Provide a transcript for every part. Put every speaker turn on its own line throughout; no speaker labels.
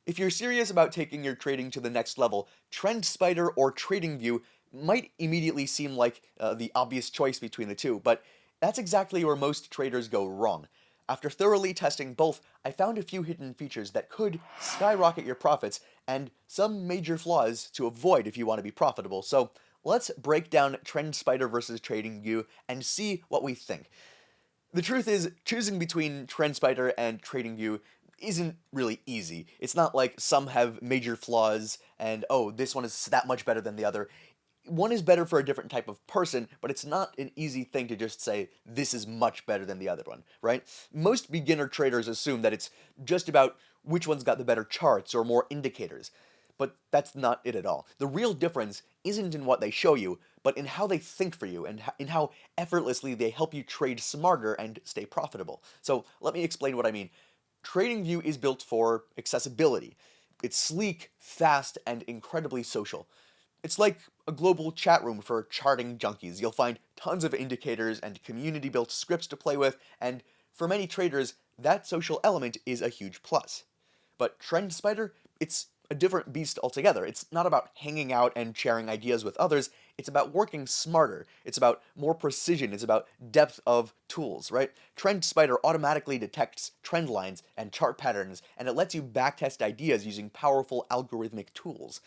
If you're serious about taking your trading to the next level, TrendSpider or TradingView might immediately seem like the obvious choice between the two, but that's exactly where most traders go wrong. After thoroughly testing both, I found a few hidden features that could skyrocket your profits and some major flaws to avoid if you want to be profitable. So let's break down TrendSpider versus TradingView and see what we think. The truth is, choosing between TrendSpider and TradingView isn't really easy. It's not like some have major flaws and, oh, this one is that much better than the other. One is better for a different type of person, but it's not an easy thing to just say, this is much better than the other one, right? Most beginner traders assume that it's just about which one's got the better charts or more indicators. But that's not it at all. The real difference isn't in what they show you, but in how they think for you and in how effortlessly they help you trade smarter and stay profitable. So let me explain what I mean. TradingView is built for accessibility. It's sleek, fast, and incredibly social. It's like a global chat room for charting junkies. You'll find tons of indicators and community-built scripts to play with, and for many traders, that social element is a huge plus. But TrendSpider, it's a different beast altogether. It's not about hanging out and sharing ideas with others. It's about working smarter. It's about more precision. It's about depth of tools, right? TrendSpider automatically detects trend lines and chart patterns, and it lets you backtest ideas using powerful algorithmic tools.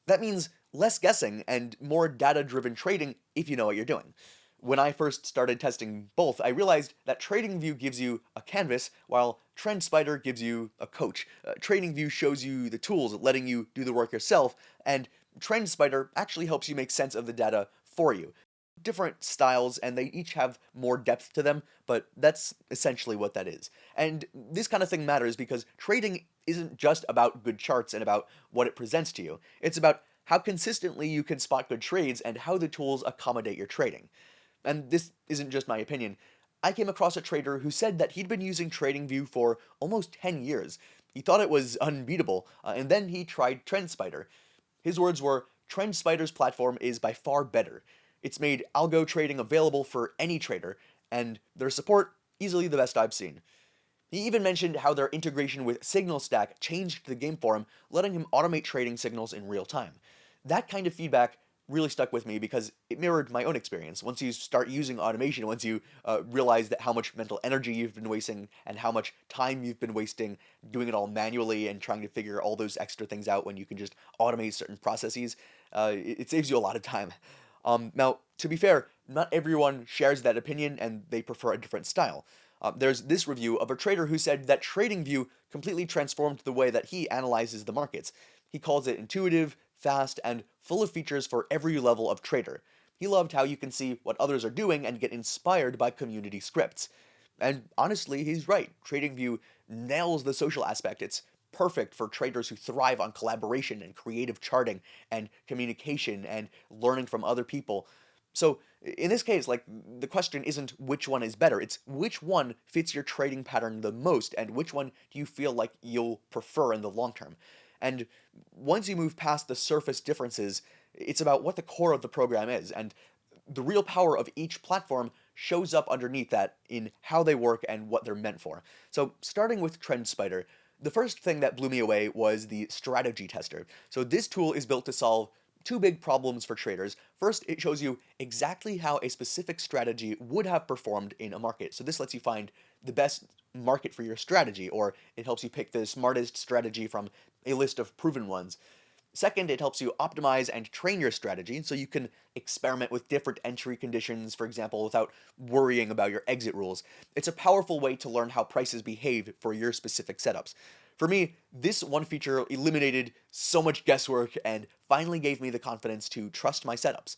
That means less guessing and more data-driven trading if you know what you're doing. When I first started testing both, I realized that TradingView gives you a canvas, while TrendSpider gives you a coach. TradingView shows you the tools, letting you do the work yourself, and TrendSpider actually helps you make sense of the data for you. Different styles, and they each have more depth to them, but that's essentially what that is. And this kind of thing matters because trading isn't just about good charts and about what it presents to you. It's about how consistently you can spot good trades and how the tools accommodate your trading. And this isn't just my opinion. I came across a trader who said that he'd been using TradingView for almost 10 years. He thought it was unbeatable, and then he tried TrendSpider. His words were, TrendSpider's platform is by far better. It's made algo trading available for any trader, and their support easily the best I've seen. He even mentioned how their integration with SignalStack changed the game for him, letting him automate trading signals in real time. That kind of feedback really stuck with me because it mirrored my own experience. Once you start using automation, once you realize that how much mental energy you've been wasting and how much time you've been wasting doing it all manually and trying to figure all those extra things out when you can just automate certain processes, it saves you a lot of time. Now, to be fair, not everyone shares that opinion and they prefer a different style. There's this review of a trader who said that TradingView completely transformed the way that he analyzes the markets. He calls it intuitive, fast, and full of features for every level of trader. He loved how you can see what others are doing and get inspired by community scripts. And honestly, he's right. TradingView nails the social aspect. It's perfect for traders who thrive on collaboration and creative charting and communication and learning from other people. So in this case, like, the question isn't which one is better, it's which one fits your trading pattern the most and which one do you feel like you'll prefer in the long term. And once you move past the surface differences, it's about what the core of the program is, and the real power of each platform shows up underneath that in how they work and what they're meant for. So starting with TrendSpider, the first thing that blew me away was the strategy tester. So this tool is built to solve two big problems for traders. First, it shows you exactly how a specific strategy would have performed in a market. So this lets you find the best market for your strategy, or it helps you pick the smartest strategy from a list of proven ones. Second, it helps you optimize and train your strategy so you can experiment with different entry conditions, for example, without worrying about your exit rules. It's a powerful way to learn how prices behave for your specific setups. For me, this one feature eliminated so much guesswork and finally gave me the confidence to trust my setups.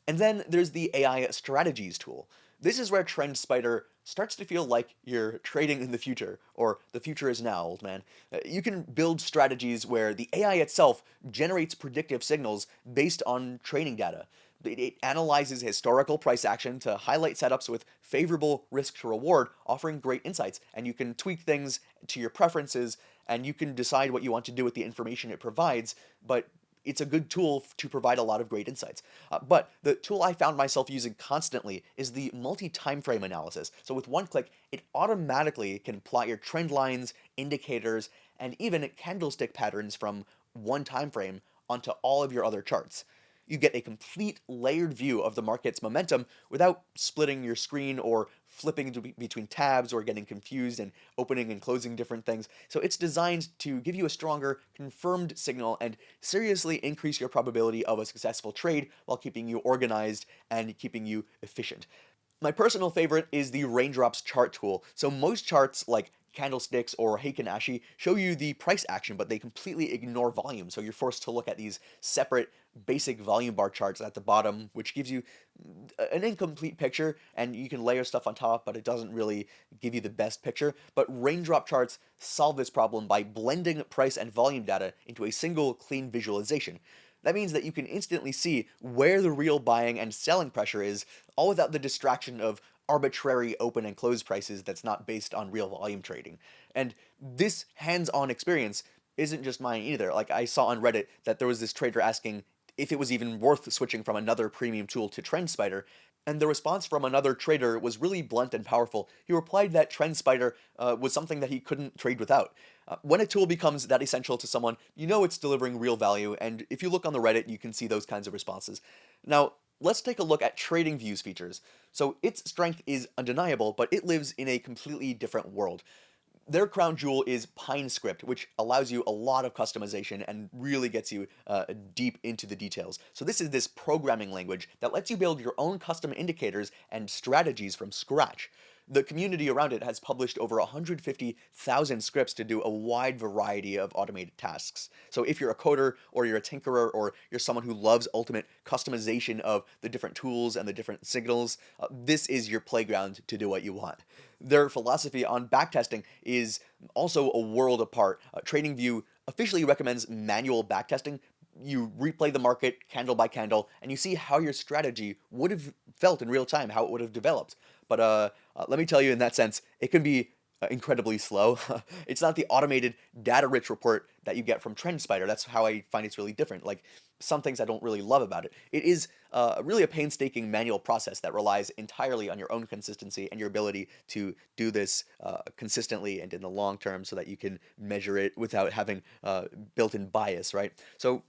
And then there's the AI strategies tool. This is where TrendSpider starts to feel like you're trading in the future, or the future is now, old man. You can build strategies where the AI itself generates predictive signals based on training data. It analyzes historical price action to highlight setups with favorable risk to reward, offering great insights, and you can tweak things to your preferences, and you can decide what you want to do with the information it provides, but it's a good tool to provide a lot of great insights. But the tool I found myself using constantly is the multi-timeframe analysis. So with one click, it automatically can plot your trend lines, indicators, and even candlestick patterns from one time frame onto all of your other charts. You get a complete layered view of the market's momentum without splitting your screen or flipping between tabs or getting confused and opening and closing different things. So it's designed to give you a stronger, confirmed signal and seriously increase your probability of a successful trade while keeping you organized and keeping you efficient. My personal favorite is the Raindrops chart tool. So most charts like candlesticks or Heikin Ashi show you the price action, but they completely ignore volume. So you're forced to look at these separate basic volume bar charts at the bottom, which gives you an incomplete picture, and you can layer stuff on top, but it doesn't really give you the best picture. But Raindrop Charts solve this problem by blending price and volume data into a single clean visualization. That means that you can instantly see where the real buying and selling pressure is, all without the distraction of arbitrary open and close prices that's not based on real volume trading. And this hands-on experience isn't just mine either. Like, I saw on Reddit that there was this trader asking if it was even worth switching from another premium tool to TrendSpider, and the response from another trader was really blunt and powerful. He replied that TrendSpider was something that he couldn't trade without. When a tool becomes that essential to someone, you know it's delivering real value, and if you look on the Reddit, you can see those kinds of responses. Now, let's take a look at TradingView's features. So its strength is undeniable, but it lives in a completely different world. Their crown jewel is PineScript, which allows you a lot of customization and really gets you deep into the details. So this is this programming language that lets you build your own custom indicators and strategies from scratch. The community around it has published over 150,000 scripts to do a wide variety of automated tasks. So if you're a coder or you're a tinkerer or you're someone who loves ultimate customization of the different tools and the different signals, this is your playground to do what you want. Their philosophy on backtesting is also a world apart. TradingView officially recommends manual backtesting. You replay the market candle by candle, and you see how your strategy would have felt in real time, how it would have developed. But let me tell you, in that sense, it can be incredibly slow. It's not the automated data-rich report that you get from TrendSpider. That's how I find it's really different. Like, some things I don't really love about it. It is really a painstaking manual process that relies entirely on your own consistency and your ability to do this consistently and in the long term so that you can measure it without having built-in bias, right? So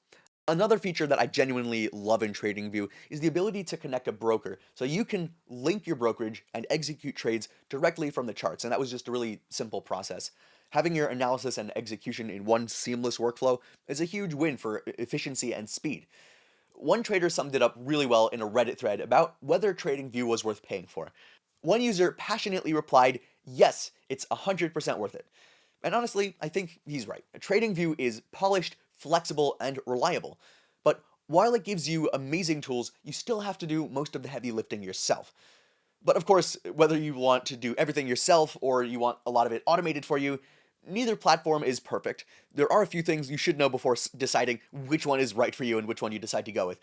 another feature that I genuinely love in TradingView is the ability to connect a broker. So you can link your brokerage and execute trades directly from the charts, and that was just a really simple process. Having your analysis and execution in one seamless workflow is a huge win for efficiency and speed. One trader summed it up really well in a Reddit thread about whether TradingView was worth paying for. One user passionately replied, "Yes, it's 100% worth it." And honestly, I think he's right. TradingView is polished, flexible, and reliable. But while it gives you amazing tools, you still have to do most of the heavy lifting yourself. But of course, whether you want to do everything yourself or you want a lot of it automated for you, neither platform is perfect. There are a few things you should know before deciding which one is right for you and which one you decide to go with.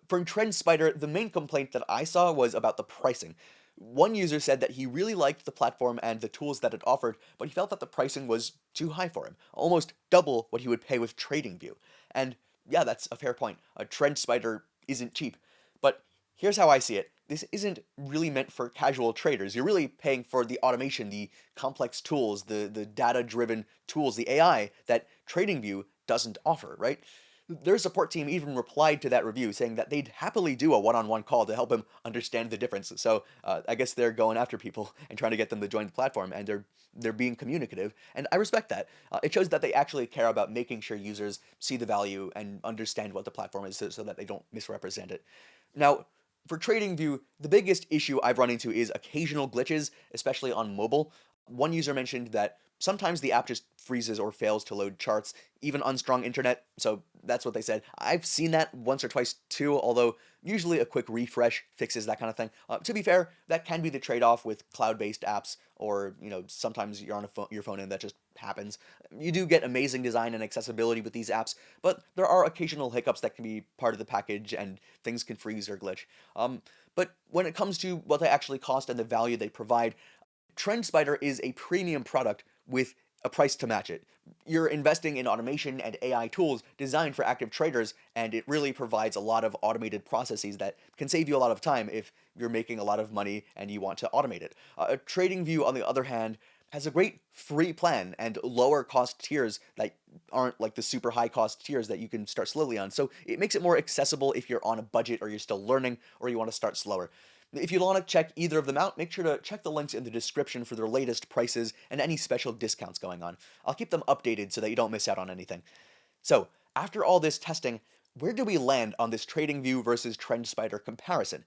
From TrendSpider, the main complaint that I saw was about the pricing. One user said that he really liked the platform and the tools that it offered, but he felt that the pricing was too high for him, almost double what he would pay with TradingView. And yeah, that's a fair point. A TrendSpider isn't cheap. But here's how I see it. This isn't really meant for casual traders. You're really paying for the automation, the complex tools, the data-driven tools, the AI that TradingView doesn't offer, right? Their support team even replied to that review saying that they'd happily do a one-on-one call to help him understand the difference. So I guess they're going after people and trying to get them to join the platform, and they're being communicative, and I respect that. It shows that they actually care about making sure users see the value and understand what the platform is so that they don't misrepresent it. Now, for TradingView, the biggest issue I've run into is occasional glitches, especially on mobile. One user mentioned that sometimes the app just freezes or fails to load charts, even on strong internet, so that's what they said. I've seen that once or twice too, although usually a quick refresh fixes that kind of thing. To be fair, that can be the trade-off with cloud-based apps, or sometimes you're on your phone and that just happens. You do get amazing design and accessibility with these apps, but there are occasional hiccups that can be part of the package, and things can freeze or glitch. But when it comes to what they actually cost and the value they provide, TrendSpider is a premium product with a price to match it. You're investing in automation and AI tools designed for active traders, and it really provides a lot of automated processes that can save you a lot of time if you're making a lot of money and you want to automate it. TradingView, on the other hand, has a great free plan and lower cost tiers that aren't like the super high cost tiers that you can start slowly on. So it makes it more accessible if you're on a budget or you're still learning or you want to start slower. If you want to check either of them out, make sure to check the links in the description for their latest prices and any special discounts going on. I'll keep them updated so that you don't miss out on anything. So, after all this testing, where do we land on this TradingView versus TrendSpider comparison?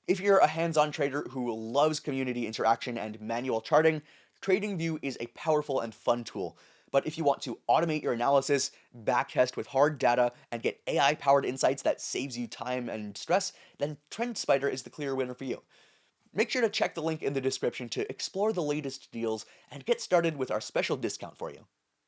If you're a hands-on trader who loves community interaction and manual charting, TradingView is a powerful and fun tool. But if you want to automate your analysis, backtest with hard data, and get AI-powered insights that saves you time and stress, then TrendSpider is the clear winner for you. Make sure to check the link in the description to explore the latest deals and get started with our special discount for you.